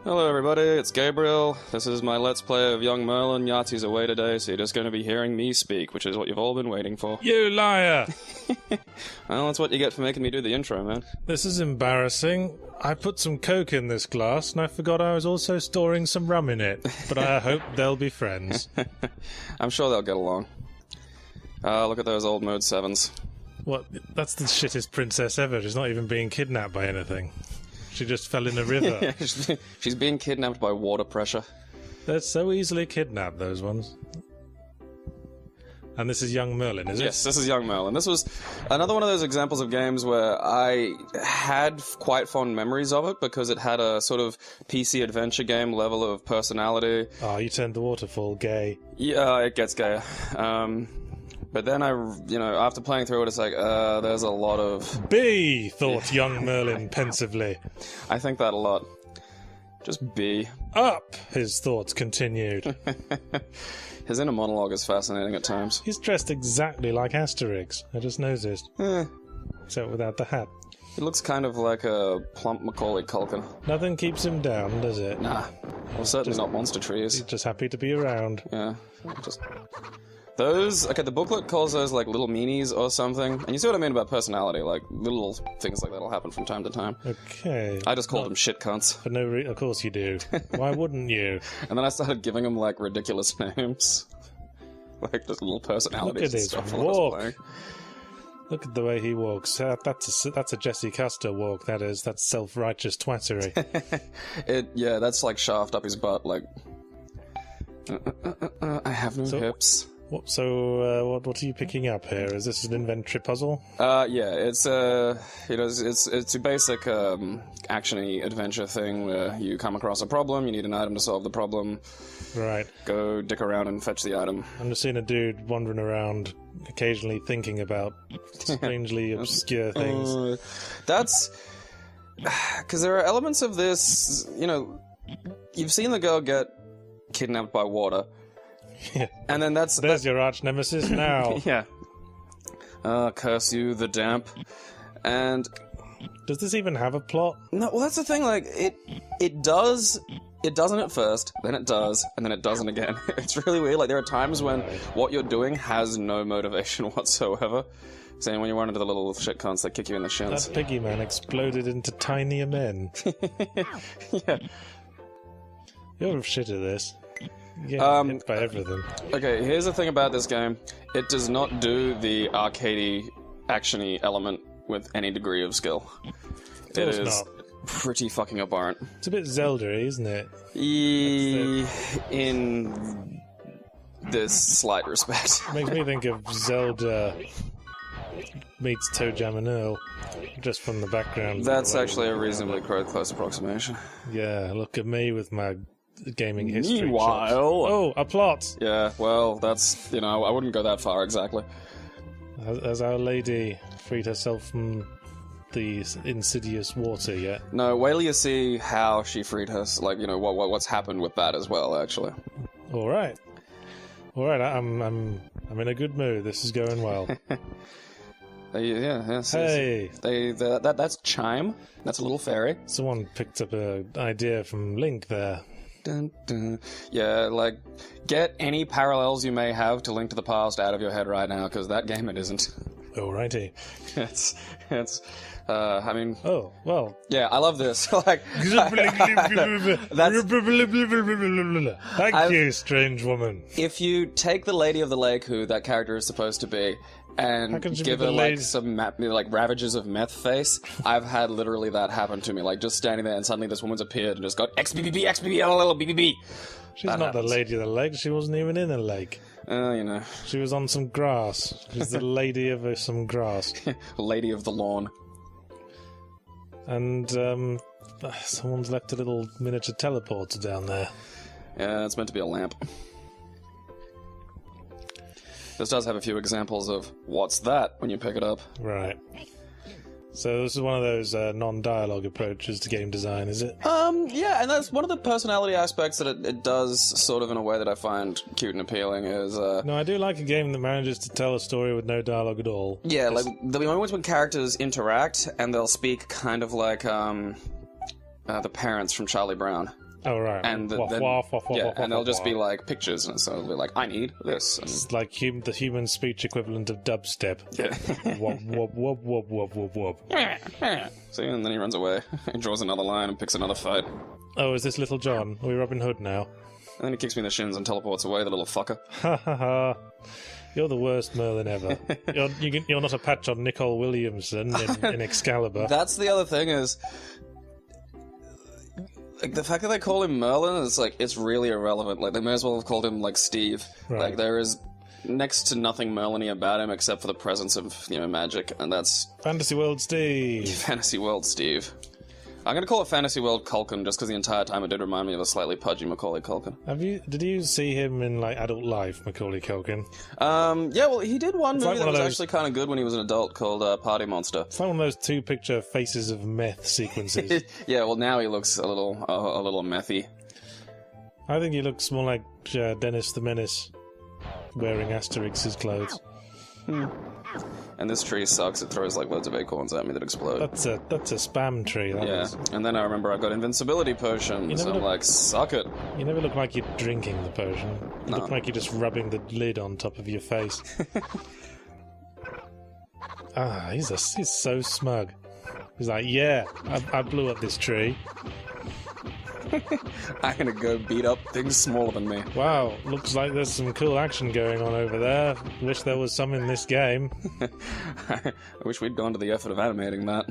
Hello everybody, it's Gabriel. This is my Let's Play of Young Merlin. Yahtzee's away today, so you're just going to be hearing me speak, which is what you've all been waiting for. You liar! Well, that's what you get for making me do the intro, man. This is embarrassing. I put some Coke in this glass, and I forgot I was also storing some rum in it. But I hope they'll be friends. I'm sure they'll get along. Look at those old Mode 7s. What? That's the shittest princess ever. She's not even being kidnapped by anything. She just fell in a river. She's being kidnapped by water pressure. They're so easily kidnapped, those ones. And this is Young Merlin, is it? Yes, this is Young Merlin. This was another one of those examples of games where I had quite fond memories of it because it had a sort of PC adventure game level of personality. Oh, you turned the waterfall gay. Yeah, it gets gayer. But then after playing through it, it's like, there's a lot of... B, thought Young Merlin pensively. I think that a lot. Just B. Up, his thoughts continued. His inner monologue is fascinating at times. He's dressed exactly like Asterix. I just noticed. Except without the hat. He looks kind of like a plump Macaulay Culkin. Nothing keeps him down, does it? Nah. Well, certainly not monster trees. He's just happy to be around. Yeah. Just... Those, okay, the booklet calls those like little meanies or something, and you see what I mean about personality, like little things like that'll happen from time to time. Okay. I just called them shit cunts. For no reason, of course you do. Why wouldn't you? And then I started giving them like ridiculous names. Like just little personalities. Look at his walk. Look at the way he walks. That's a Jesse Custer walk, that is. That's self-righteous twattery. Yeah, that's like shaft up his butt, like... I have no hips. What are you picking up here? Is this an inventory puzzle? Yeah, it's it's a basic action-y adventure thing where you come across a problem, you need an item to solve the problem. Right. Go dick around and fetch the item. I'm just seeing a dude wandering around, occasionally thinking about strangely obscure things. That's... Because there are elements of this, you've seen the girl get kidnapped by water. Yeah. And then there's your arch nemesis now. Yeah. Curse you, the damp. And... Does this even have a plot? No, well, that's the thing, like, it does... It doesn't at first, then it does, and then it doesn't again. It's really weird. Like, there are times when what you're doing has no motivation whatsoever. Saying when you run into the little shit cunts that kick you in the shins. That piggy man exploded into tinier men. Yeah. You're shit at this. Yeah, hit by everything. Okay, here's the thing about this game. It does not do the arcadey, action-y element with any degree of skill. It is not. Pretty fucking abhorrent. It's a bit Zelda-y, isn't it? In this slight respect. It makes me think of Zelda meets Toe Jam and Earl, just from the background. That's actually a reasonably close approximation. Yeah, look at me with my gaming history. Meanwhile... Shots. Oh, a plot! Yeah, well, that's, I wouldn't go that far exactly. Has Our Lady freed herself from the insidious water yet? No, wait till you see how she freed herself, like, what's happened with that as well, actually. Alright, I'm in a good mood, this is going well. Yes. Hey! That's Chime. That's a little fairy. Someone picked up an idea from Link there. Dun, dun. Yeah, like, get any parallels you may have to Link to the Past out of your head right now, because that game it isn't. Alrighty. I mean... Oh, well... Yeah, I love this. Like... Thank you, strange woman. If you take the Lady of the Lake, who that character is supposed to be, and give her, like, some ravages of meth face, I've had literally that happen to me. Like, just standing there and suddenly this woman's appeared and just got XBBB, XBB, LLL, BBB. She's not the Lady of the Lake. She wasn't even in a lake. You know. She was on some grass. She's the lady of some grass. Lady of the lawn. And, someone's left a little miniature teleporter down there. Yeah, it's meant to be a lamp. This does have a few examples of what's that when you pick it up. Right. So this is one of those non-dialogue approaches to game design, is it? Yeah, and that's one of the personality aspects that it does sort of in a way that I find cute and appealing is... No, I do like a game that manages to tell a story with no dialogue at all. Yeah, like, there'll be moments when characters interact, and they'll speak kind of like, the parents from Charlie Brown. Oh, right. And Waff, then, waff, waff, yeah, waff, and they'll waff, just be waff. like pictures, and so they'll be like, I need this. And It's like the human speech equivalent of dubstep. yeah. Wop, wop, wop, wop, wop, wop, wop. See, and then he runs away. He draws another line and picks another fight. Oh, is this Little John? Are we Robin Hood now? And then he kicks me in the shins and teleports away, the little fucker. Ha ha ha. You're the worst Merlin ever. You're not a patch on Nicol Williamson in Excalibur. That's the other thing is... Like, the fact that they call him Merlin is, like, it's really irrelevant. Like, they may as well have called him, like, Steve. Right. Like, there is next to nothing Merlin-y about him except for the presence of, magic, and that's Fantasy World Steve. Fantasy World Steve. I'm gonna call it Fantasy World Culkin just because the entire time it did remind me of a slightly pudgy Macaulay Culkin. Did you see him in, like, Adult Life, Macaulay Culkin? Yeah, well, he did one movie like that one was of those- actually kind of good when he was an adult called Party Monster. It's like one of those two-picture faces of meth sequences. Yeah, well, now he looks a little methy. I think he looks more like Dennis the Menace wearing Asterix's clothes. And this tree sucks. It throws like loads of acorns at me that explode. That's a spam tree. That Yeah, is. and then I remember I've got invincibility potions. never I'm look- like, suck it. You never look like you're drinking the potion. You No. look like you're just rubbing the lid on top of your face. He's so smug. He's like, yeah, I blew up this tree. I'm gonna go beat up things smaller than me. Wow, looks like there's some cool action going on over there. Wish there was some in this game. I wish we'd gone to the effort of animating that.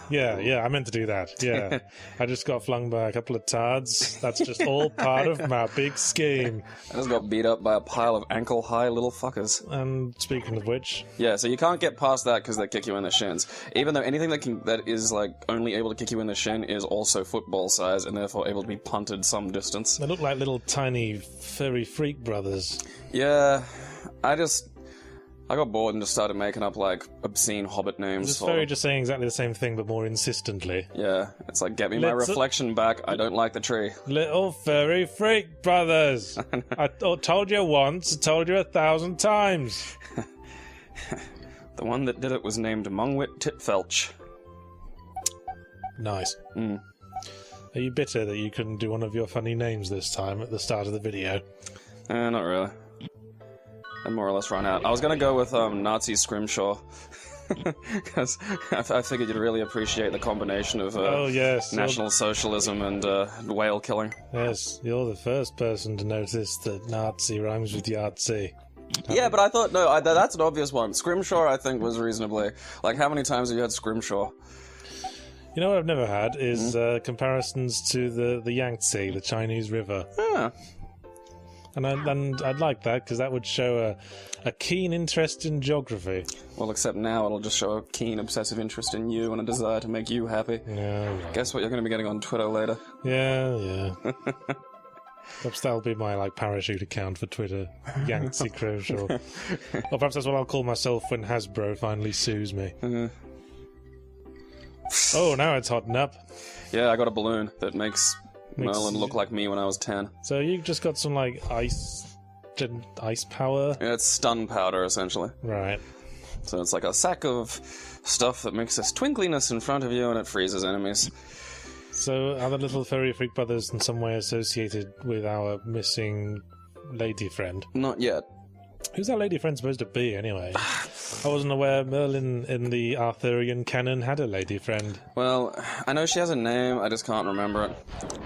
Yeah, I meant to do that. Yeah. I just got flung by a couple of tards. That's just all part of my big scheme. I just got beat up by a pile of ankle-high little fuckers. And speaking of which, Yeah, so you can't get past that because they kick you in the shins. Even though anything that is like only able to kick you in the shin is also football size and therefore able to be punted some distance. they look like little tiny furry freak brothers. Yeah, I got bored and just started making up like obscene hobbit names. Just for very them. just saying exactly the same thing, but more insistently. Yeah, it's like, get me my Let's- reflection back. I don't like the tree. Little furry freak brothers. I told you once, I told you 1,000 times. The one that did it was named Mungwit Titfelch. Nice. Mm. Are you bitter that you couldn't do one of your funny names this time at the start of the video? Not really. I more or less run out. I was gonna go with Nazi Scrimshaw. Because I figured you'd really appreciate the combination of Oh, yes. National Socialism and whale killing. Yes, you're the first person to notice that Nazi rhymes with Yahtzee. Yeah, but I thought, no, that's an obvious one. Scrimshaw, I think, was reasonably... Like, how many times have you had Scrimshaw? You know what I've never had is comparisons to the Yangtze, the Chinese river. Yeah. And I'd like that, because that would show a keen interest in geography. Well, except now it'll just show a keen, obsessive interest in you and a desire to make you happy. Yeah, right. Guess what you're going to be getting on Twitter later? Yeah. Perhaps that'll be my, like, parachute account for Twitter. Yangtze Crowshaw. Or perhaps that's what I'll call myself when Hasbro finally sues me. Oh, now it's hotting up. Yeah, I got a balloon that makes Merlin look like me when I was 10. So you just got some, like, ice power? Yeah, it's stun powder, essentially. Right. So it's like a sack of stuff that makes this twinkliness in front of you and it freezes enemies. So are the little furry freak brothers in some way associated with our missing lady friend? Not yet. Who's that lady friend supposed to be, anyway? I wasn't aware Merlin in the Arthurian canon had a lady friend. Well, I know she has a name, I just can't remember it.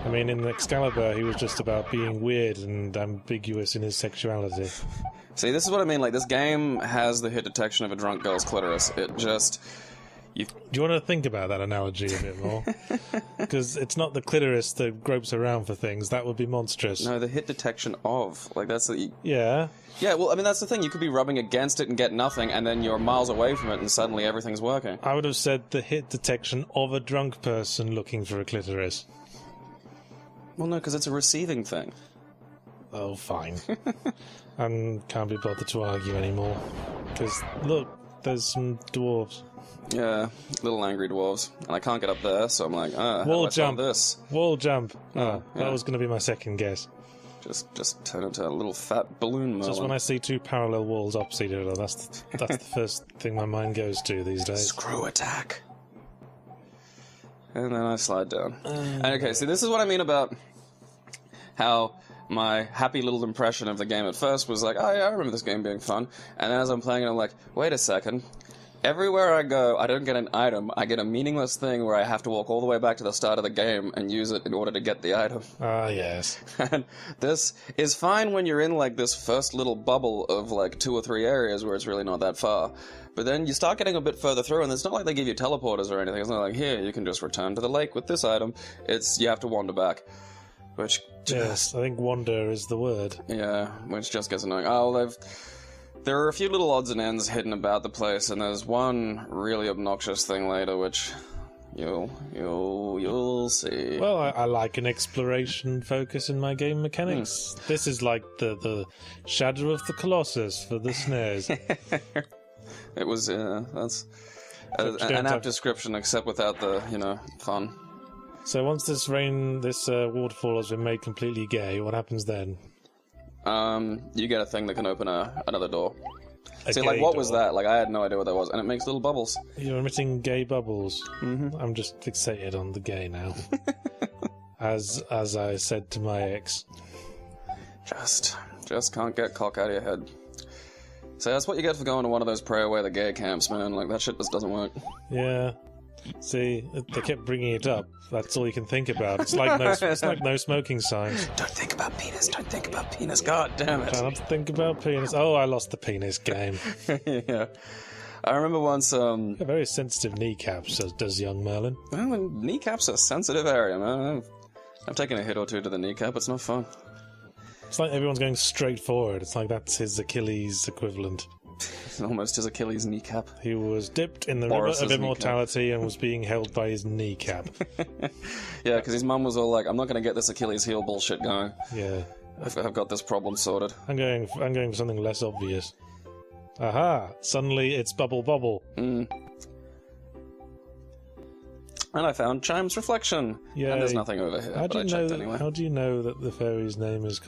I mean, in Excalibur, he was just about being weird and ambiguous in his sexuality. See, this is what I mean, like, this game has the hit detection of a drunk girl's clitoris. It just... Do you want to think about that analogy a bit more? Because it's not the clitoris that gropes around for things. That would be monstrous. No, the hit detection of. Like, that's the... Yeah. Yeah, well, I mean, that's the thing. You could be rubbing against it and get nothing, and then you're miles away from it, and suddenly everything's working. I would have said the hit detection of a drunk person looking for a clitoris. Well, no, because it's a receiving thing. Oh, fine. And can't be bothered to argue anymore. Because, look, there's some dwarves. Yeah, little angry dwarves. And I can't get up there, so I'm like, how do Wall I solve jump. this? Wall jump. Oh, yeah. that was going to be my second guess. Just turn into a little fat balloon Merlin. Just when I see two parallel walls opposite each other, that's the first thing my mind goes to these days. Screw attack. And then I slide down. And okay, see, this is what I mean about how my happy little impression of the game at first was like, oh yeah, I remember this game being fun. And then as I'm playing it, I'm like, wait a second. Everywhere I go, I don't get an item. I get a meaningless thing where I have to walk all the way back to the start of the game and use it in order to get the item. Ah, yes. And this is fine when you're in, like, this first little bubble of, like, 2 or 3 areas where it's really not that far. But then you start getting a bit further through, and it's not like they give you teleporters or anything. It's not like, here, you can just return to the lake with this item. It's, you have to wander back. Which... Yes, I think wander is the word. Yeah, which just gets annoying. Oh, there are a few little odds and ends hidden about the place, and there's one really obnoxious thing later, which you'll see. Well, I like an exploration focus in my game mechanics. This is like the Shadow of the Colossus for the SNES. It was, that's an apt description, except without the, fun. So once this waterfall has been made completely gay, what happens then? You get a thing that can open another door. See, gay like, what door. was that? Like, I had no idea what that was, and it makes little bubbles. You're emitting gay bubbles. I'm just fixated on the gay now. as I said to my ex. Just can't get cock out of your head. So that's what you get for going to one of those pray away the gay camps, man. Like, that shit just doesn't work. Yeah. See, they kept bringing it up. That's all you can think about. It's like no smoking signs. Don't think about penis. Don't think about penis. God damn it. Try not to think about penis. Oh, I lost the penis game. Yeah. I remember once, A very sensitive kneecaps, does young Merlin. Well, kneecaps are a sensitive area, man. I've taken a hit or two to the kneecap. It's not fun. It's like everyone's going straight forward. It's like that's his Achilles equivalent. Almost his Achilles kneecap. He was dipped in the river of immortality and was being held by his kneecap. Yeah, because his mum was all like, I'm not going to get this Achilles heel bullshit going. Yeah. I've got this problem sorted. I'm going for something less obvious. Aha! Suddenly it's Bubble. And I found Chime's reflection. Yay. And there's nothing over here, but I checked anyway. How do you know that the fairy's name is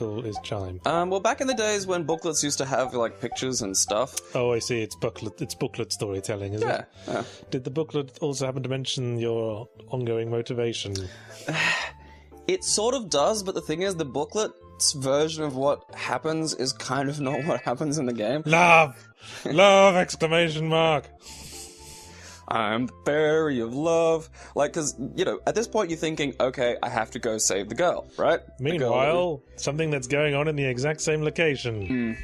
Chime? Well, back in the days when booklets used to have, like, pictures and stuff. Oh, I see. It's booklet storytelling, is it? Yeah. Did the booklet also happen to mention your ongoing motivation? It sort of does, but the thing is, the booklet's version of what happens is kind of not what happens in the game. Love! Love! Exclamation mark! I'm the fairy of love. Like, because, at this point you're thinking, okay, I have to go save the girl, right? Meanwhile, something that's going on in the exact same location.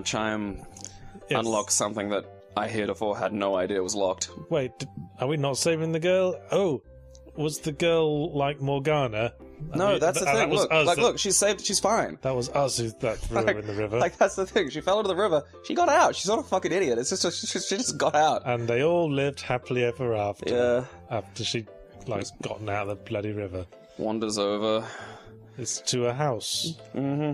Chime unlocks something that I heretofore had no idea was locked. Wait, are we not saving the girl? Oh, was the girl like Morgana? No, that's the thing. Look, she's saved. She's fine. That was us who threw her in the river. Like, that's the thing. She fell into the river. She got out. She's not a fucking idiot. It's just she just got out. And they all lived happily ever after. Yeah. After she gotten out of the bloody river. Wanders over. It's to a house. Mm-hmm.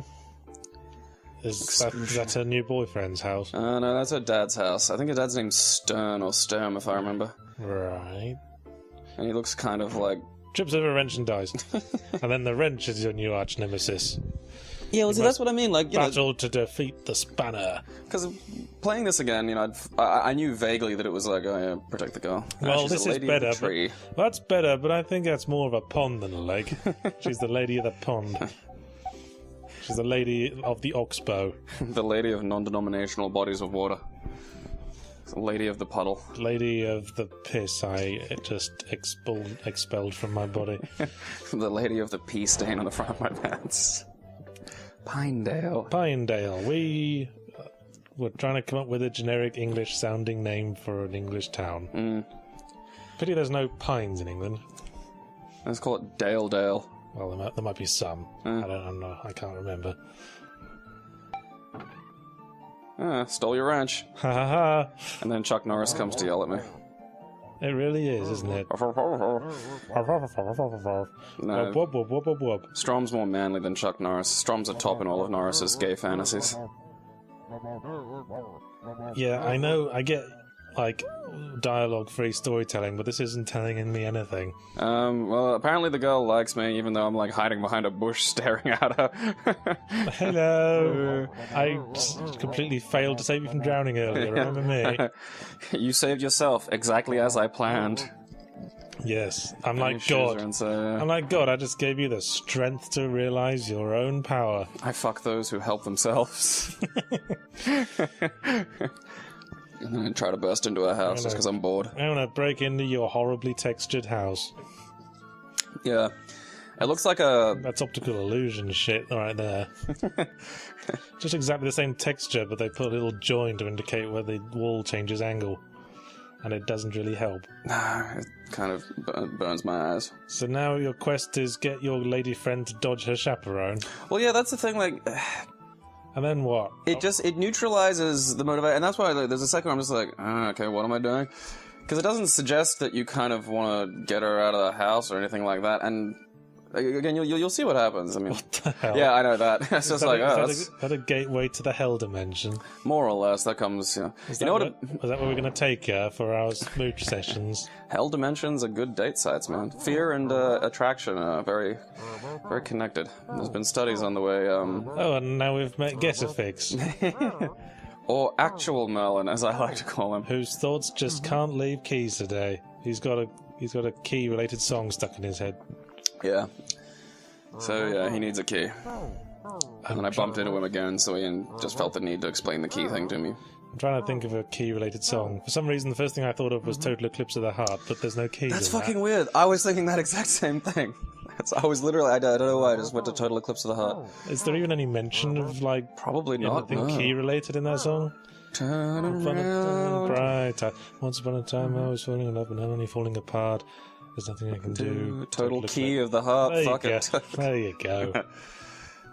Is that her new boyfriend's house? No, that's her dad's house. I think her dad's name's Stern or Sturm, if I remember. Right. And he looks kind of like... Trips over a wrench and dies. And then the wrench is your new arch nemesis. Yeah, well, see, that's what I mean. Like, battle to defeat the spanner. Because playing this again, I knew vaguely that it was like, oh yeah, protect the girl. Well, this is better. That's better, but I think that's more of a pond than a lake. She's the lady of the pond. She's the lady of the oxbow. The lady of non-denominational bodies of water. The lady of the puddle. Lady of the piss I just expelled from my body. The lady of the pee stain on the front of my pants. Pinedale. We were trying to come up with a generic English-sounding name for an English town. Pity there's no pines in England. Let's call it Dale. Well, there might be some. I don't know. I can't remember. Stole your ranch. Ha ha ha. And then Chuck Norris comes to yell at me. It really is, isn't it? No. Strom's more manly than Chuck Norris. Strom's a top in all of Norris's gay fantasies. Yeah, I know. I get, dialogue-free storytelling, but this isn't telling me anything. Well, apparently the girl likes me, even though I'm, hiding behind a bush staring at her. Hello! I completely failed to save you from drowning earlier, remember me? You saved yourself, exactly as I planned. Yes, I'm Your like shoes God. are insane. I'm like God. I just gave you the strength to realize your own power. I fuck those who help themselves. And then I try to burst into a house just because I'm bored. I'm gonna break into your horribly textured house. Yeah. It looks like a... That's optical illusion shit right there. Just exactly the same texture, but they put a little join to indicate where the wall changes angle. And it doesn't really help. It kind of burns my eyes. So now your quest is get your lady friend to dodge her chaperone. Well, yeah, that's the thing, like... And then what? It neutralizes the motivation, and that's why there's a second where I'm just like, okay, what am I doing? Because it doesn't suggest that you kind of want to get her out of the house or anything like that, and again, you'll see what happens. I mean, What the hell? yeah, I know that. It's just like, is that a gateway to the hell dimension? more or less, that comes, Is you know that what? is that where we're going to take her for our smooch sessions? Hell dimensions are good date sites, man. Fear and attraction are very, very connected. There's been studies on the way, Oh, and now we've met Getafix, or actual Merlin, as I like to call him. whose thoughts just can't leave keys today. He's got a key-related song stuck in his head. Yeah. So yeah, he needs a key. And I bumped into him again, so he just felt the need to explain the key thing to me. I'm trying to think of a key-related song. For some reason, the first thing I thought of was Total Eclipse of the Heart, but there's no keys That's in fucking that. weird. I was thinking that exact same thing. I was literally, I don't know why, I just went to Total Eclipse of the Heart. Is there even any mention of, like, Probably not, anything no. key-related in that song? Turn Fun around. bright. Once upon a time I was falling in love, but not only falling apart. There's nothing I can do. Total key of the heart, There you fuck go. it. There you go.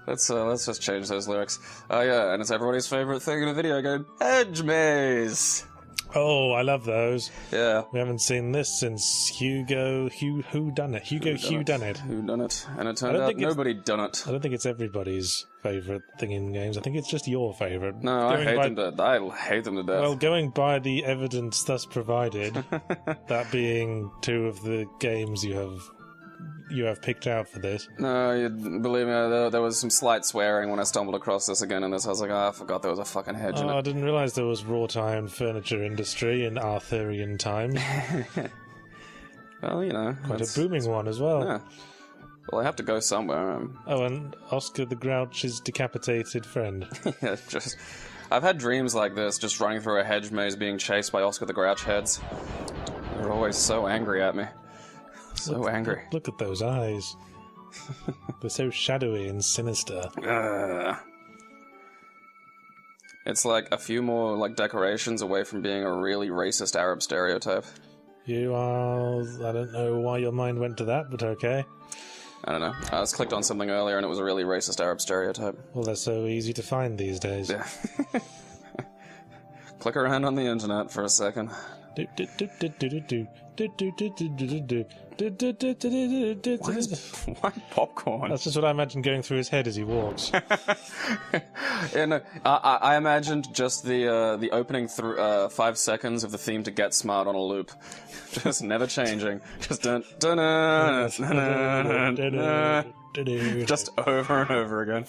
Let's just change those lyrics. Oh yeah, and it's everybody's favorite thing in a video game, Hedge Maze! Oh, I love those. Yeah. We haven't seen this since Who Done It. Who Done It. Who done it? And it turned don't out think it's- nobody done it. I don't think it's everybody's favourite thing in games. I think it's just your favourite. No, I hate them to death. Well, going by the evidence thus provided, that being two of the games you have picked out for this. No, you believe me, there was some slight swearing when I stumbled across this again, and I was like, I forgot there was a fucking hedge in Oh, I it. didn't realise there was wrought iron furniture industry in Arthurian times. Well, you know. Quite it's- a booming one as well. Yeah. Well, I have to go somewhere. Oh, and Oscar the Grouch's decapitated friend. Yeah, I've had dreams like this, just running through a hedge maze being chased by Oscar the Grouch heads. They're always so angry at me. So angry. Look at those eyes. They're so shadowy and sinister. It's like a few more like decorations away from being a really racist Arab stereotype. You are... I don't know why your mind went to that, but okay. I don't know. I just clicked on something earlier and it was a really racist Arab stereotype. Well, they're so easy to find these days. Yeah. Click around on the internet for a second. Why popcorn? That's just what I imagine going through his head as he walks. Yeah, no, I imagined just the opening 5 seconds of the theme to Get Smart on a loop. Just never changing. Just dun, dun, dun, dun, dun, dun. Just over and over again.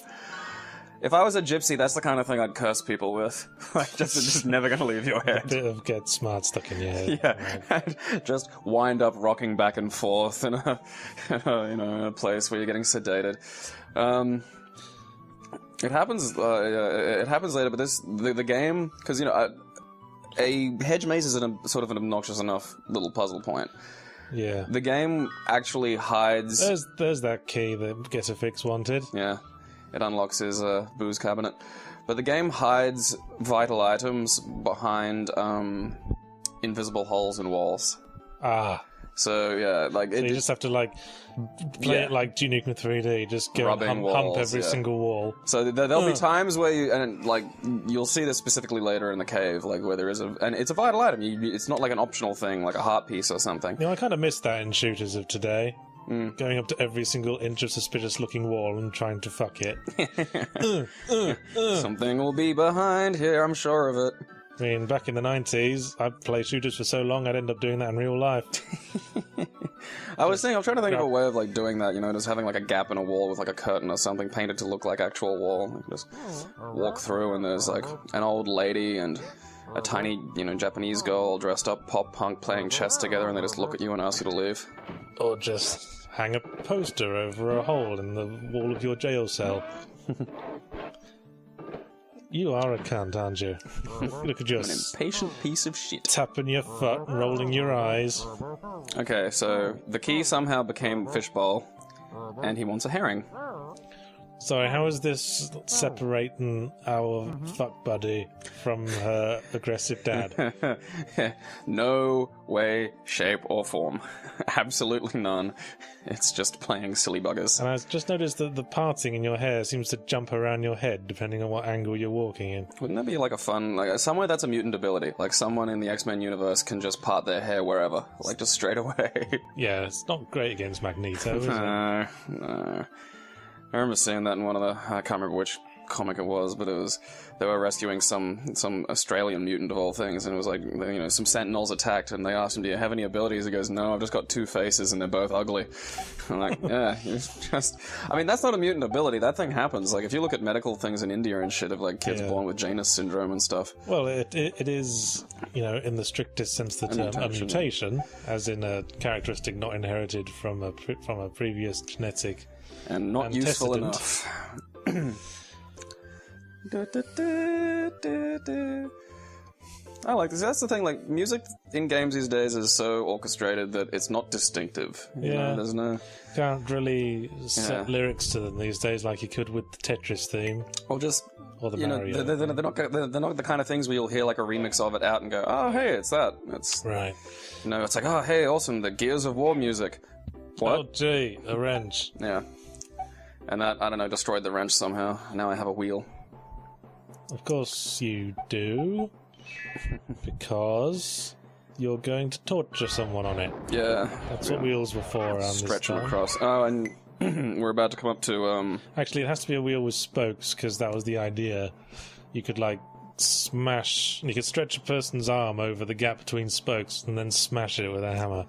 If I was a gypsy, that's the kind of thing I'd curse people with. Like, just never gonna leave your head. Bit of Get Smart stuck in your head. Yeah, just wind up rocking back and forth in a place where you're getting sedated. It happens. It happens later, but the game, because a hedge maze is sort of an obnoxious enough little puzzle point. Yeah. The game actually hides. There's that key that Getafix wanted. Yeah, it unlocks his booze cabinet. But the game hides vital items behind invisible holes in walls. Ah. So yeah, like So you just have to play it like Duke Nukem 3D, just go and Rubbing hump walls, every yeah. single wall. So there'll be times where you'll see this specifically later in the cave, like where there is and it's a vital item. It's not like an optional thing, like a heart piece or something. I kind of miss that in shooters of today. Going up to every single inch of suspicious-looking wall and trying to fuck it. Something will be behind here, I'm sure of it. I mean, back in the 90s, I'd play shooters for so long I'd end up doing that in real life. I'm trying to think of a way of like doing that, just having like a gap in a wall with like a curtain or something painted to look like actual wall. Like, just walk through and there's like an old lady and a tiny, Japanese girl dressed up pop punk playing chess together, and they just look at you and ask you to leave. Or just hang a poster over a hole in the wall of your jail cell. You are a cunt, aren't you? Look at you. An impatient piece of shit. Tapping your foot, rolling your eyes. Okay, so the key somehow became fishbowl, and he wants a herring. Sorry, how is this separating our fuck buddy from her aggressive dad? No way, shape, or form. Absolutely none. It's just playing silly buggers. And I just noticed that the parting in your hair seems to jump around your head depending on what angle you're walking in. Wouldn't that be like a fun, somewhere that's a mutant ability? Like someone in the X-Men universe can just part their hair wherever, like just straight away. Yeah, it's not great against Magneto, is it? No. I remember seeing that in one of the, I can't remember which comic it was, but they were rescuing some Australian mutant of all things, and it was like, some Sentinels attacked, and they asked him, do you have any abilities? He goes, no, I've just got 2 faces, and they're both ugly. I'm like, yeah, it's just, that's not a mutant ability, that thing happens. Like, if you look at medical things in India and shit, of like kids born with Janus syndrome and stuff. Well, it is, in the strictest sense the term, a mutation, as in a characteristic not inherited from a previous genetic and not useful enough. I like this. That's the thing, like, music in games these days is so orchestrated that it's not distinctive. There's no... Can't really set lyrics to them these days like you could with the Tetris theme. Or just... Or the Mario. They're not the kind of things where you'll hear, like, a remix of it out and go, oh, hey, it's that. It's... Right. It's like, oh, hey, awesome, the Gears of War music. What? Oh, gee, a wrench. Yeah. And that, I don't know, destroyed the wrench somehow. Now I have a wheel. Of course you do. Because you're going to torture someone on it. Yeah. That's what wheels were for around this time. Stretch them across. Oh, and we're about to come up to... Actually, it has to be a wheel with spokes, because that was the idea. You could, smash... You could stretch a person's arm over the gap between spokes and then smash it with a hammer.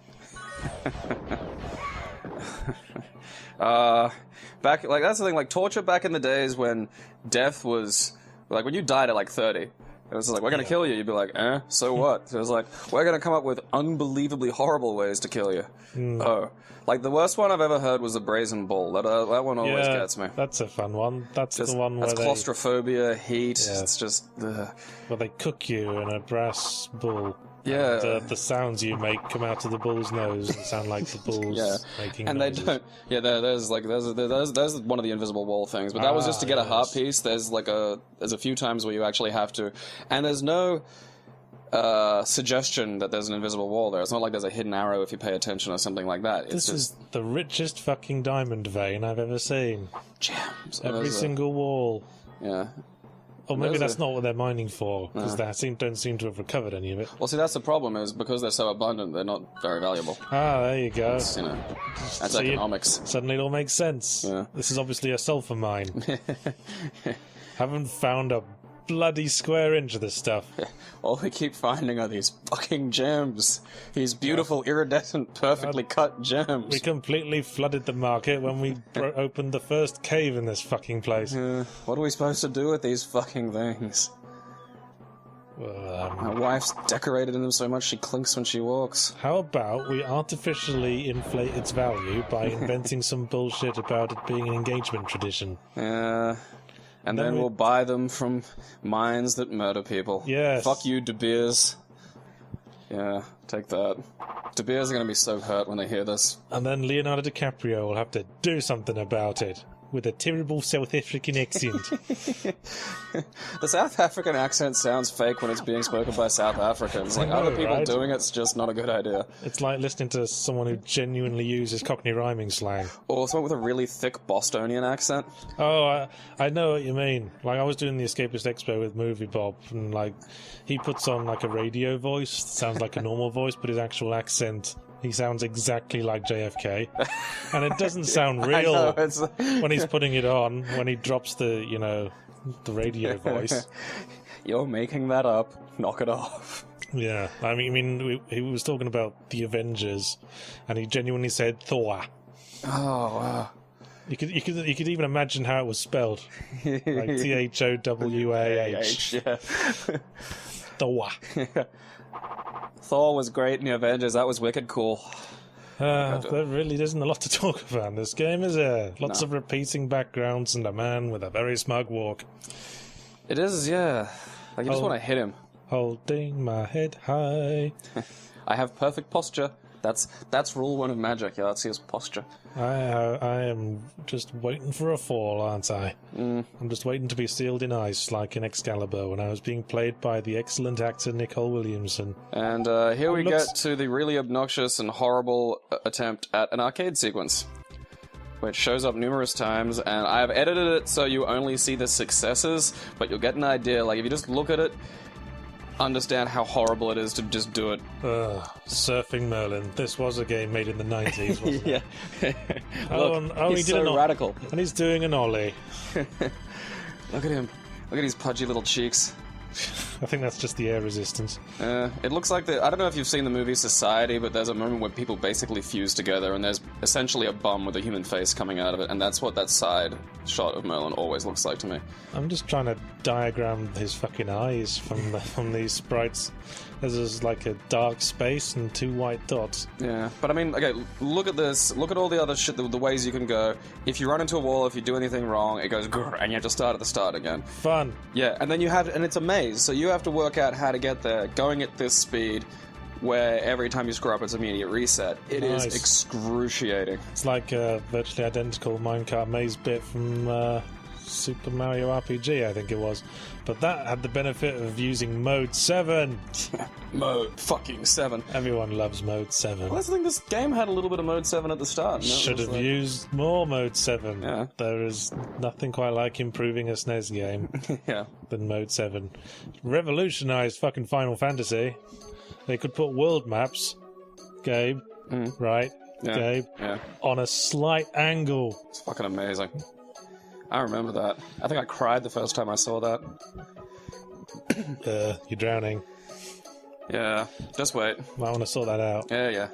That's the thing, torture back in the days when death was... when you died at 30, it was like, we're gonna kill you. You'd be like, so what? So it was like, we're gonna come up with unbelievably horrible ways to kill you. Oh. The worst one I've ever heard was the Brazen Bull. That one always gets me. That's a fun one. That's the one where that's claustrophobia, heat, it's just... Where they cook you in a brass bull. Yeah. And, the sounds you make come out of the bull's nose and sound like the bull's making and noises. They don't... Yeah, there's one of the invisible wall things, but that was just to get a heart piece. There's there's a few times where you actually have to... And there's no... suggestion that there's an invisible wall there. It's not like there's a hidden arrow if you pay attention or something like that. This is the richest fucking diamond vein I've ever seen. Gems. Every single wall. Yeah. Or maybe that's not what they're mining for, because they don't seem to have recovered any of it. Well, see, that's the problem, is because they're so abundant, they're not very valuable. There you go. That's economics. Suddenly it all makes sense. Yeah. This is obviously a sulfur mine. Haven't found a bloody square inch of this stuff. All we keep finding are these fucking gems. These beautiful, iridescent, perfectly cut gems. We completely flooded the market when we opened the first cave in this fucking place. What are we supposed to do with these fucking things? Well, my wife's decorated in them so much she clinks when she walks. How about we artificially inflate its value by inventing some bullshit about it being an engagement tradition? Yeah... And then we'll buy them from mines that murder people. Yes. Fuck you, De Beers. Yeah, take that. De Beers are going to be so hurt when they hear this. And then Leonardo DiCaprio will have to do something about it. With a terrible South African accent. The South African accent sounds fake when it's being spoken by South Africans. Other people doing it's just not a good idea. It's like listening to someone who genuinely uses Cockney rhyming slang. Or someone with a really thick Bostonian accent. Oh, I know what you mean. I was doing the Escapist Expo with Movie Bob, and he puts on a radio voice, sounds like a normal voice, but his actual accent... He sounds exactly like JFK. And it doesn't sound real when he's putting it on, when he drops the radio voice. You're making that up. Knock it off. Yeah. He was talking about the Avengers, and he genuinely said Thor. Oh, wow. You could even imagine how it was spelled. Thowah. Yeah. Thor. Thor was great in the Avengers. That was wicked cool. There really isn't a lot to talk about in this game, is there? Lots of repeating backgrounds and a man with a very smug walk. It is, yeah. Like, you just want to hit him. Holding my head high. I have perfect posture. That's rule 1 of magic. Yahtzee's posture. I am just waiting for a fall, aren't I? I'm just waiting to be sealed in ice, like in Excalibur, when I was being played by the excellent actor Nicol Williamson. And here we get to the really obnoxious and horrible attempt at an arcade sequence, which shows up numerous times, and I have edited it so you only see the successes, but you'll get an idea. Like, if you just look at it, understand how horrible it is to just do it. Surfing Merlin. This was a game made in the 90s, wasn't it? Yeah. He's he did so radical. And he's doing an ollie. Look at him. Look at his pudgy little cheeks. I think that's just the air resistance. It looks like I don't know if you've seen the movie Society, but there's a moment where people basically fuse together, and there's essentially a bum with a human face coming out of it, and that's what that side shot of Merlin always looks like to me. I'm just trying to diagram his fucking eyes from these sprites. There's like a dark space and 2 white dots. Yeah, but I mean, okay, look at this. Look at all the other shit, the ways you can go. If you run into a wall, if you do anything wrong, it goes grrr, and you have to start at the start again. Fun. Yeah, and then and it's a maze, so you have to work out how to get there, going at this speed, where every time you screw up, it's immediate reset. It is excruciating. It's like a virtually identical minecart maze bit from Super Mario RPG, I think it was. But that had the benefit of using Mode 7. Mode fucking 7. Everyone loves Mode 7. Well, I think this game had a little bit of Mode 7 at the start. Should have used more Mode 7. Yeah. There is nothing quite like improving a SNES game than Mode 7. Revolutionized fucking Final Fantasy. They could put world maps, Gabe, right? Yeah. Gabe, on a slight angle. It's fucking amazing. I remember that. I think I cried the first time I saw that. You're drowning. Yeah, just wait. I want to sort that out. Yeah.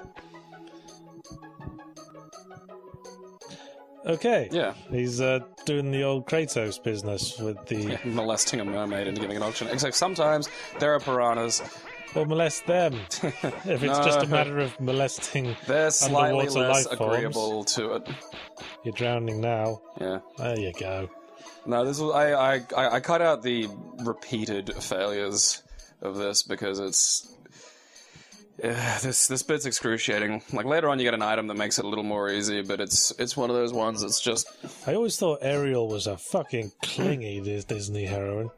Okay. Yeah. He's doing the old Kratos business with the... molesting a mermaid into giving an auction. Except sometimes there are piranhas. Or molest them. If it's just a matter of molesting they're slightly underwater less life forms. agreeable to it. You're drowning now. Yeah. There you go. No, this was I cut out the repeated failures of this because it's this bit's excruciating. Like later on, you get an item that makes it a little more easy, but it's one of those ones that's just. I always thought Ariel was a fucking clingy Disney heroine.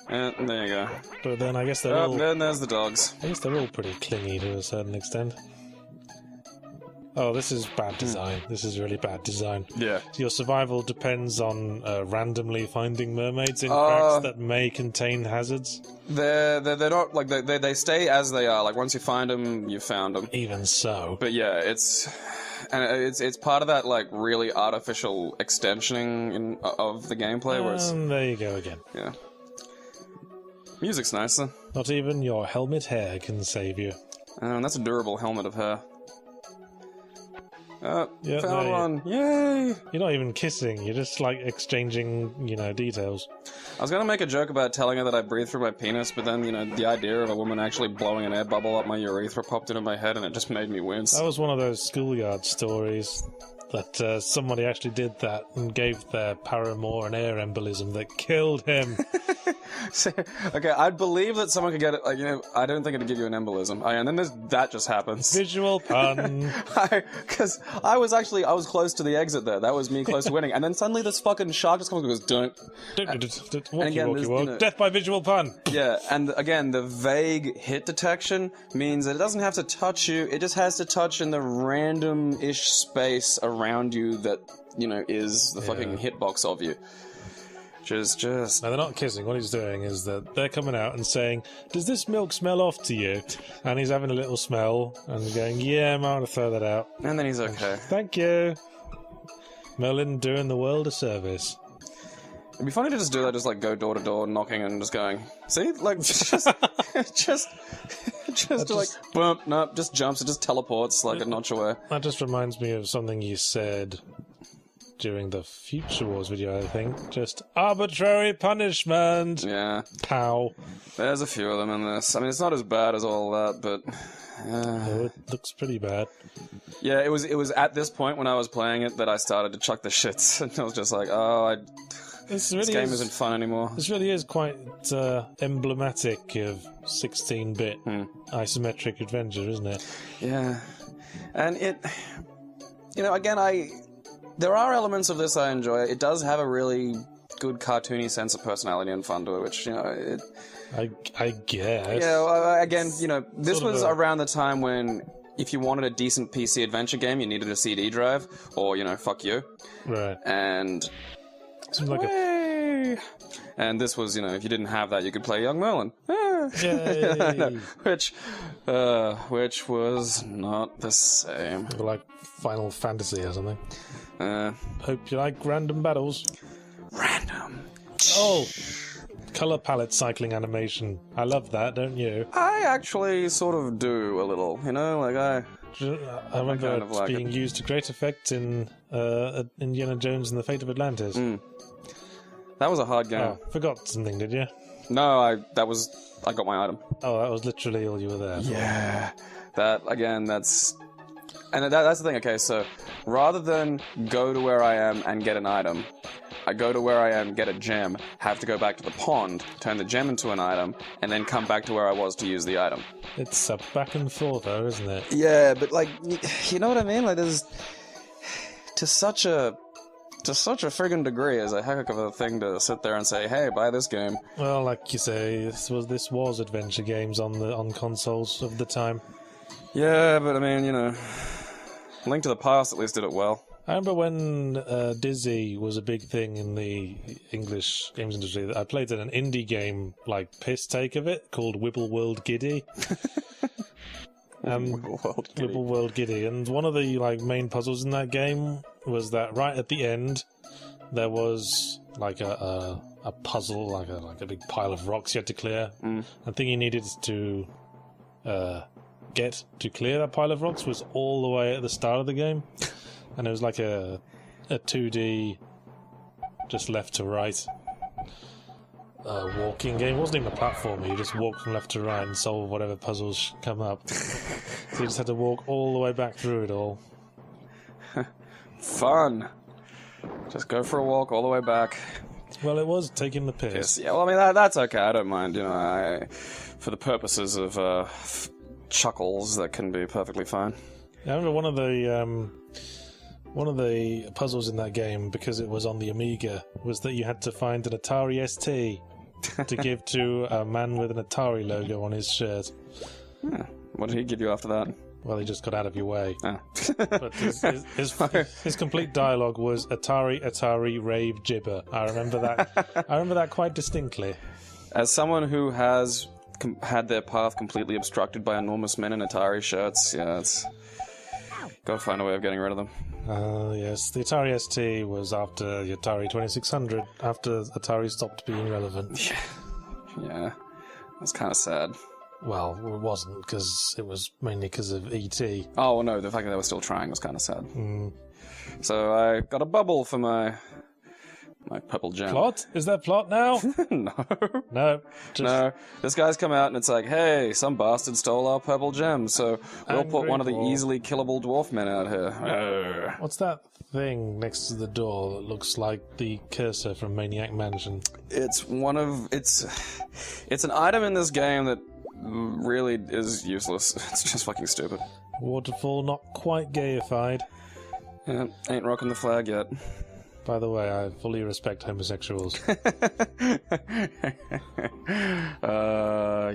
There you go. But then I guess they're all. Then there's the dogs. I guess they're all pretty clingy to a certain extent. Oh, this is bad design. This is really bad design. Yeah. Your survival depends on randomly finding mermaids in cracks that may contain hazards. They're not like they stay as they are. Like once you find them, you found them. Even so. But yeah, it's part of that like really artificial extensioning of the gameplay. Where it's, there you go again. Yeah. Music's nice though. Not even your helmet hair can save you. That's a durable helmet of hair. Yeah, found one. Yay! You're not even kissing, you're just like exchanging, details. I was gonna make a joke about telling her that I breathe through my penis, but then, the idea of a woman actually blowing an air bubble up my urethra popped into my head and it just made me wince. That was one of those schoolyard stories that somebody actually did that and gave their paramour an air embolism that killed him. Okay, I'd believe that someone could get it, I don't think it'd give you an embolism. And then that just happens. Visual pun. Because I was close to the exit there. That was me close to winning. And then suddenly this fucking shark just comes and goes, don't. Walkie. Death by visual pun. Yeah, and again, the vague hit detection means that it doesn't have to touch you, it just has to touch in the random-ish space around you that, is the fucking hitbox of you. Just. No, they're not kissing. What he's doing is that they're coming out and saying, "Does this milk smell off to you?" And he's having a little smell and going, "Yeah, I might want to throw that out." And then he's okay. Thank you. Merlin doing the world a service. It'd be funny to just do that, just like go door to door, knocking and just going, see? Like, just like, boom, no, just jumps, it just teleports like a notch away. That just reminds me of something you said during the Future Wars video, I think. Just arbitrary punishment! Yeah. Pow. There's a few of them in this. I mean, it's not as bad as all that, but... Oh, it looks pretty bad. Yeah, it was at this point when I was playing it that I started to chuck the shits. And I was just like, this game isn't fun anymore. This really is quite emblematic of 16-bit isometric adventure, isn't it? Yeah. And it... You know, again, there are elements of this I enjoy. It does have a really good cartoony sense of personality and fun to it, which, you know... I guess. Yeah, again, you know, this was around the time when if you wanted a decent PC adventure game, you needed a CD drive, or, you know, fuck you. Right. And... Seems like And this was, you know, if you didn't have that, you could play Young Merlin. Yay. Which was not the same. Like Final Fantasy or something. Hope you like random battles. Random. Oh! Color palette cycling animation. I love that, don't you? I actually sort of do a little, you know, like I remember kind of like being used to great effect in Indiana Jones and the Fate of Atlantis. That was a hard game. Oh, forgot something, did you? No, I got my item. Oh, that was literally all you were there for. Yeah. That's the thing, okay, so rather than go to where I am and get an item, I go to where I am, get a gem, have to go back to the pond, turn the gem into an item, and then come back to where I was to use the item. It's a back and forth, though, isn't it? Yeah, but, like, you know what I mean? Like, there's... To such a friggin' degree is a heck of a thing to sit there and say, hey, buy this game. Well, like you say, this was adventure games on consoles of the time. Yeah, but I mean, you know, Link to the Past at least did it well. I remember when Dizzy was a big thing in the English games industry. I played an indie game, like, piss take of it, called Wibble World Giddy. Wibble World Giddy. And one of the, like, main puzzles in that game was that right at the end, there was, like, a puzzle, like a big pile of rocks you had to clear. The thing you needed to get to clear that pile of rocks was all the way at the start of the game. And it was like a 2D, just left to right, walking game. It wasn't even a platformer, you just walked from left to right and solve whatever puzzles come up. So you just had to walk all the way back through it all. Fun. Just go for a walk all the way back. Well, it was taking the piss. Yes, yeah, well, I mean, that's okay, I don't mind, you know, for the purposes of chuckles, that can be perfectly fine. I remember one of the puzzles in that game, because it was on the Amiga, was that you had to find an Atari ST to give to a man with an Atari logo on his shirt. What did he give you after that? Well, he just got out of your way. Oh. But his complete dialogue was Atari, rave, gibber. I remember that quite distinctly. As someone who has had their path completely obstructed by enormous men in Atari shirts, yeah, it's... Gotta find a way of getting rid of them. Yes. The Atari ST was after the Atari 2600, after Atari stopped being relevant. Yeah. That's kind of sad. Well, it wasn't, because it was mainly because of E.T. Oh, well, no, the fact that they were still trying was kind of sad. So I got a bubble for my purple gem. Plot? Is that plot now? No. No. No. This guy's come out and it's like, hey, some bastard stole our purple gem, so we'll put one of the easily killable dwarf men out here. What's that thing next to the door that looks like the cursor from Maniac Mansion? It's an item in this game that really is useless. It's just fucking stupid. Waterfall not quite gayified. Yeah, ain't rocking the flag yet. By the way, I fully respect homosexuals. You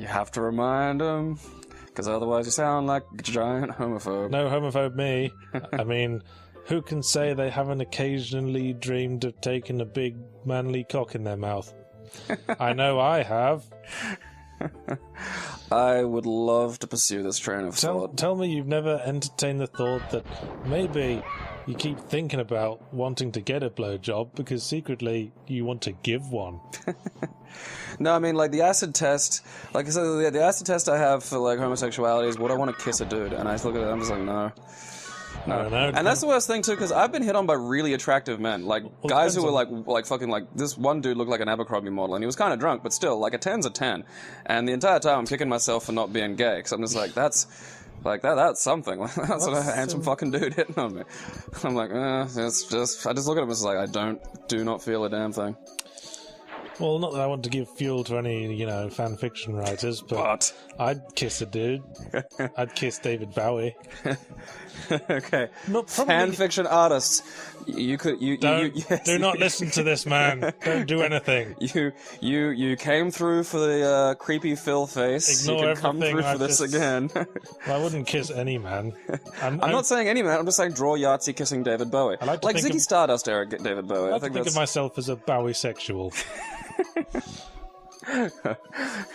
have to remind them, because otherwise you sound like a giant homophobe. No homophobe me. I mean, who can say they haven't occasionally dreamed of taking a big manly cock in their mouth? I know I have. I would love to pursue this train of thought. Tell me you've never entertained the thought that maybe you keep thinking about wanting to get a blowjob because secretly you want to give one. No, I mean, like, the acid test, like I said, the acid test I have for, like, homosexuality is, would I want to kiss a dude? And I just look at it and I'm just like, no. I don't know. And that's the worst thing too, because I've been hit on by really attractive men, like guys who were like fucking like this one dude looked like an Abercrombie model, and he was kind of drunk, but still, like a 10's a 10. And the entire time I'm kicking myself for not being gay, because I'm just like that's something. That's a handsome fucking dude hitting on me. I'm like, it's just I just look at him and it's like do not feel a damn thing. Well, not that I want to give fuel to any, fan fiction writers, but I'd kiss a dude. I'd kiss David Bowie. Okay. Fan fiction artists. You do not listen to this man. Don't do anything. You came through for the creepy Phil face. Ignore you can come through for this again. Well, I wouldn't kiss any man. I'm not saying any man. I'm just saying draw Yahtzee kissing David Bowie. Like Ziggy Stardust era David Bowie. I think of myself as a Bowie-sexual.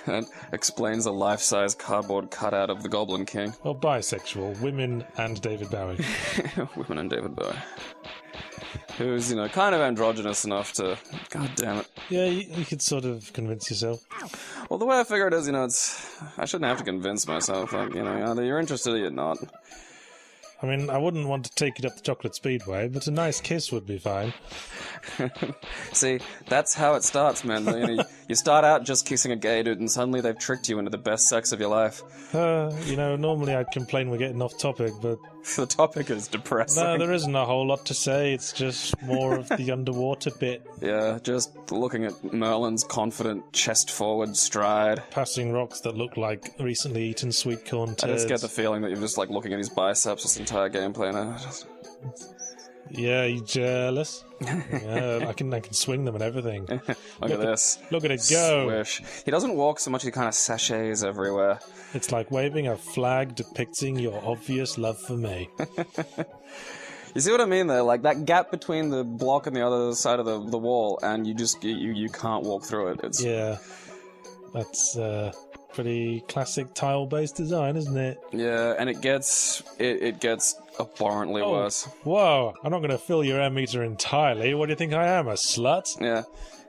That explains a life-size cardboard cutout of the Goblin King. Well, bisexual. Women and David Bowie. Women and David Bowie. Who's, kind of androgynous enough to... God damn it. Yeah, you could sort of convince yourself. Well, the way I figure it is, I shouldn't have to convince myself. Like, either you're interested or you're not. I mean, I wouldn't want to take it up the chocolate speedway, but a nice kiss would be fine. See, that's how it starts, man. You start out just kissing a gay dude, and suddenly they've tricked you into the best sex of your life. Normally I'd complain we're getting off topic, but... The topic is depressing. No, there isn't a whole lot to say. It's just more of the underwater bit. Yeah, just looking at Merlin's confident chest-forward stride. Passing rocks that look like recently eaten sweet corn turds. I just get the feeling that you're just, looking at his biceps this entire gameplay now. Yeah, you jealous? Yeah, I can swing them and everything. Look at this. Look at it go. Swish. He doesn't walk so much, he kind of sachets everywhere. It's like waving a flag depicting your obvious love for me. You see what I mean there? Like, that gap between the block and the other side of the wall, and you just, you can't walk through it. Yeah. That's, pretty classic tile-based design, isn't it? Yeah, and it gets abhorrently worse. Whoa, I'm not going to fill your air meter entirely. What do you think I am, a slut? Yeah.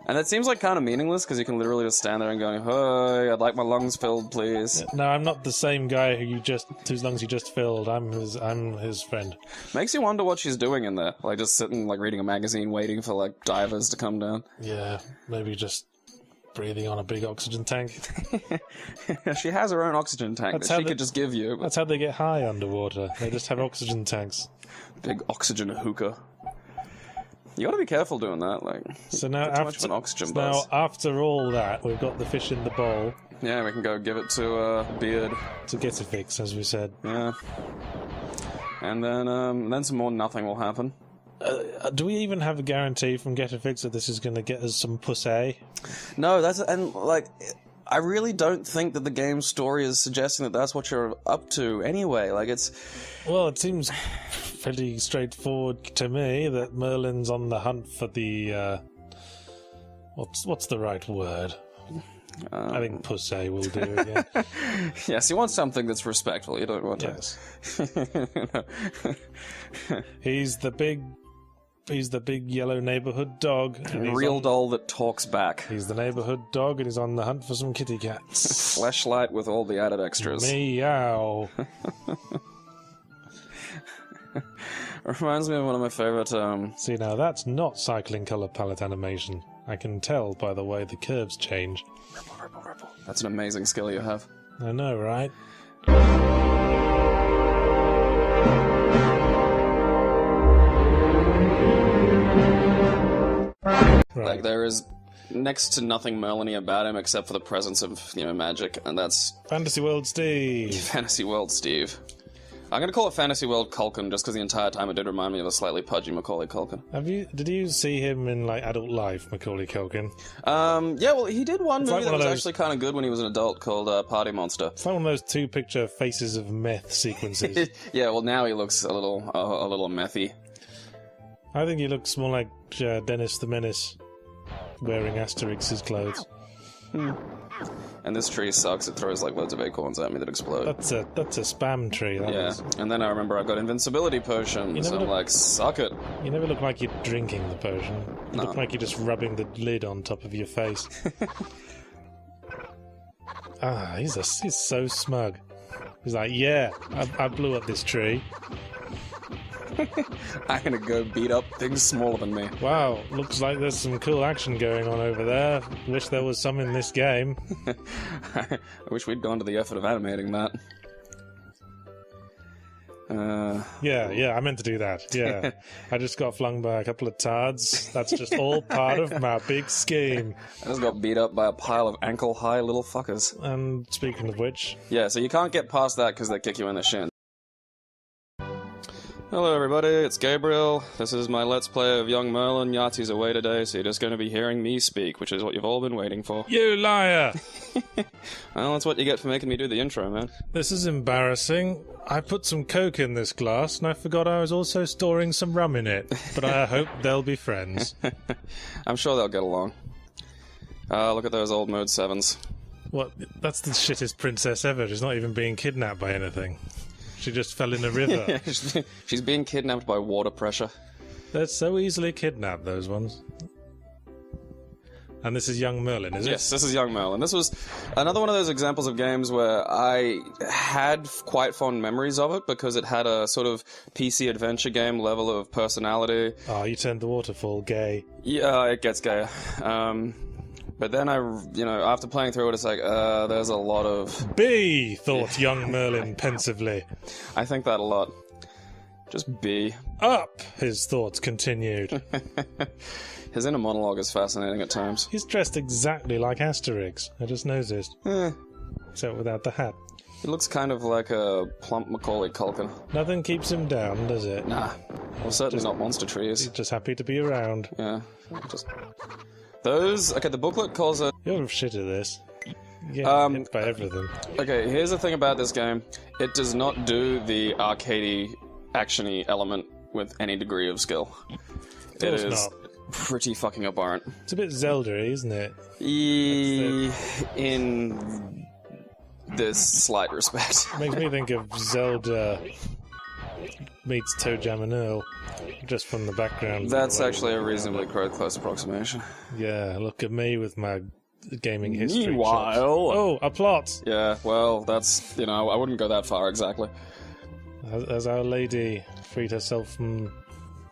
And that seems like kind of meaningless, because you can literally just stand there and go, "Hey, I'd like my lungs filled, please." No, I'm not the same guy whose lungs you just filled. I'm his friend. Makes you wonder what she's doing in there. Like, just sitting, reading a magazine, waiting for, divers to come down. Yeah, maybe just breathing on a big oxygen tank. She has her own oxygen tank that she could just give you. That's how they get high underwater. They just have oxygen tanks. Big oxygen hookah. You gotta be careful doing that, So now too much of an oxygen buzz. Now, after all that, we've got the fish in the bowl. Yeah, we can go give it to Beard. To get a fix, as we said. Yeah. And then some more nothing will happen. Do we even have a guarantee from Get a Fix that this is going to get us some pussy? No, I really don't think that the game's story is suggesting that that's what you're up to anyway. Well, it seems pretty straightforward to me that Merlin's on the hunt for the, what's the right word? I think pussy will do again. Yes, you want something that's respectful. You don't want to... Yes. He's the big yellow neighborhood dog. Real doll that talks back. He's the neighborhood dog and he's on the hunt for some kitty cats. Fleshlight with all the added extras. Meow. Reminds me of one of my favorite... See, now that's not cycling color palette animation. I can tell by the way the curves change. Ripple. That's an amazing skill you have. I know, right? Right. There is next to nothing Merlin-y about him except for the presence of, magic, and that's... Fantasy World Steve. Fantasy World Steve. I'm going to call it Fantasy World Culkin just because the entire time it did remind me of a slightly pudgy Macaulay Culkin. Did you see him in, adult life, Macaulay Culkin? Yeah, well, he did one movie that was those... actually kind of good when he was an adult called Party Monster. It's like one of those two-picture faces of meth sequences. Yeah, well, now he looks a little methy. I think he looks more like Dennis the Menace, wearing Asterix's clothes. And this tree sucks. It throws loads of acorns at me that explode. That's a spam tree. That is. And then I remember I've got invincibility potions. I'm like, suck it. You never look like you're drinking the potion. You look like you're just rubbing the lid on top of your face. He's so smug. He's like, yeah, I blew up this tree. I'm gonna go beat up things smaller than me. Wow, looks like there's some cool action going on over there. Wish there was some in this game. I wish we'd gone to the effort of animating that. Yeah, I meant to do that. Yeah. I just got flung by a couple of tards. That's just all part of my big scheme. I just got beat up by a pile of ankle-high little fuckers. And speaking of which... Yeah, so you can't get past that because they kick you in the shin. Hello everybody, it's Gabriel. This is my Let's Play of Young Merlin. Yahtzee's away today, so you're just going to be hearing me speak, which is what you've all been waiting for. You liar! Well, that's what you get for making me do the intro, man. This is embarrassing. I put some Coke in this glass, and I forgot I was also storing some rum in it. But I hope they'll be friends. I'm sure they'll get along. Look at those old Mode 7s. What? That's the shittest princess ever. She's not even being kidnapped by anything. She just fell in a river. She's being kidnapped by water pressure. They're so easily kidnapped, those ones. And this is Young Merlin, is it? Yes, this is Young Merlin. This was another one of those examples of games where I had quite fond memories of it because it had a sort of PC adventure game level of personality. Oh, you turned the waterfall gay. Yeah, it gets gay. But then after playing through it, it's like, there's a lot of... B, thought Young Merlin pensively. I think that a lot. Just B. Up, his thoughts continued. His inner monologue is fascinating at times. He's dressed exactly like Asterix, I just noticed. Except without the hat. He looks kind of like a plump Macaulay Culkin. Nothing keeps him down, does it? Nah. Well, certainly not monster trees. He's just happy to be around. Yeah. Just... Those... Okay, the booklet calls it... You're shit at this. Yeah, hit by everything. Okay, here's the thing about this game. It does not do the arcadey, action-y element with any degree of skill. It is not. Pretty fucking abhorrent. It's a bit Zelda-y, isn't it? In this slight respect. Makes me think of Zelda meets Toe Jam and Earl, just from the background. That's actually a reasonably close approximation. Yeah, look at me with my gaming history. Meanwhile... Chops. Oh, a plot! Yeah, well, that's... I wouldn't go that far exactly. Has Our Lady freed herself from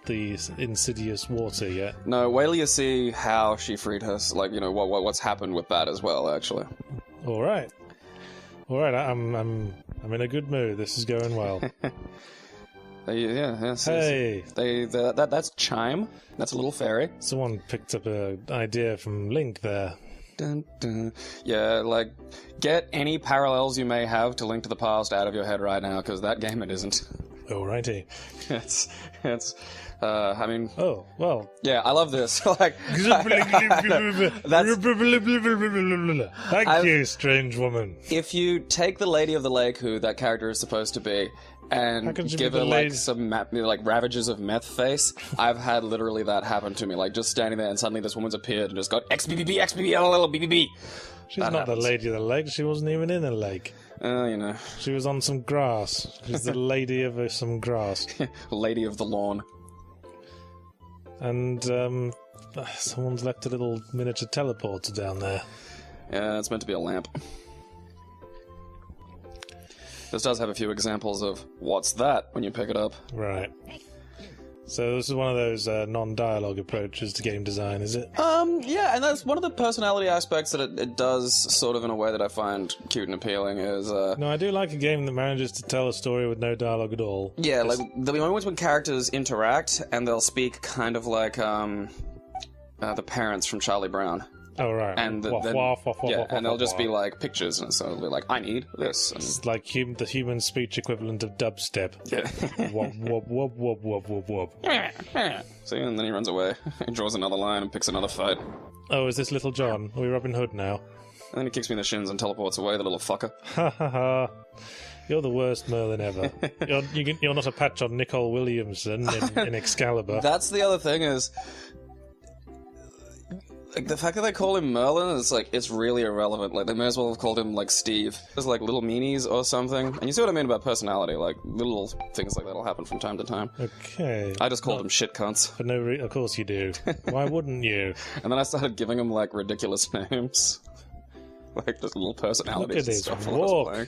the insidious water yet? No, wait till you see how she freed her. Like, what's happened with that as well, actually. All right, I'm in a good mood. This is going well. Yes. Hey, that's Chime. That's a little fairy. Someone picked up an idea from Link there. Dun, dun. Yeah, like, get any parallels you may have to Link to the Past out of your head right now, because that game it isn't. Alrighty. I mean... Oh, well... Yeah, I love this. Like... Thank you, strange woman. If you take the Lady of the Lake, who that character is supposed to be, and give her, like, some ravages of meth face, I've had literally that happen to me. Like, just standing there and suddenly this woman's appeared and just got XBBB, XBBB, LLL, BBB. She's not the Lady of the Lake. She wasn't even in a lake. She was on some grass. She's the lady of some grass. Lady of the lawn. And, someone's left a little miniature teleporter down there. Yeah, it's meant to be a lamp. This does have a few examples of what's that when you pick it up. Right. So this is one of those non-dialogue approaches to game design, is it? Yeah, and that's one of the personality aspects that it does sort of in a way that I find cute and appealing is... No, I do like a game that manages to tell a story with no dialogue at all. Yeah, like, there'll be moments when characters interact, and they'll speak kind of like, the parents from Charlie Brown. Oh, right. And and they'll just be like pictures, and so they'll be like, I need this. And... It's like the human speech equivalent of dubstep. Yeah. Wop, wop, wop, wop, wop, wop, wop. See, and then he runs away. He draws another line and picks another fight. Oh, is this Little John? Are we Robin Hood now? And then he kicks me in the shins and teleports away, the little fucker. Ha ha ha. You're the worst Merlin ever. You're not a patch on Nicol Williamson in Excalibur. That's the other thing is... Like, the fact that they call him Merlin is, like, it's really irrelevant. Like, they may as well have called him, like, Steve. There's, like, little meanies or something. And you see what I mean about personality. Like, little things like that'll happen from time to time. Okay. I just called them shit cunts. For no of course you do. Why wouldn't you? And then I started giving them, like, ridiculous names. Like, just little personalities Look at and his stuff. walk.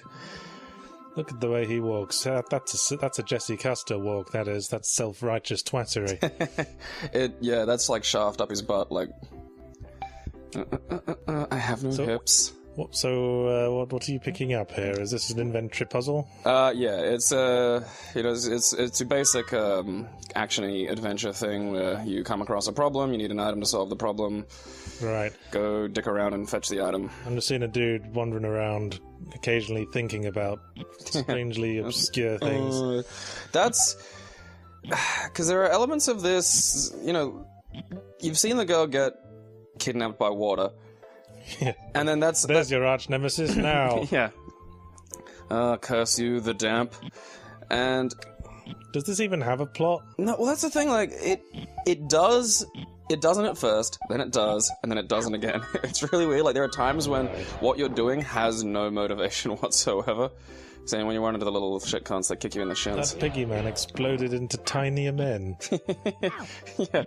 Look at the way he walks. That's a Jesse Custer walk, that is. That's self-righteous twattery. Yeah, that's like shaft up his butt, like... I have no hips. What are you picking up here? Is this an inventory puzzle? Yeah, it's it's a basic action-y adventure thing where you come across a problem, you need an item to solve the problem. Right. Go dick around and fetch the item. I'm just seeing a dude wandering around, occasionally thinking about strangely obscure things. That's... Because there are elements of this, you've seen the girl get kidnapped by water. Yeah. And then There's your arch nemesis now. Yeah. Curse you, the damp. And... Does this even have a plot? No, well, that's the thing, like, it does... It doesn't at first, then it does, and then it doesn't again. It's really weird. Like, there are times when what you're doing has no motivation whatsoever. Saying when you run into the little shit cons that kick you in the shins. That piggy man exploded into tinier men. Yeah.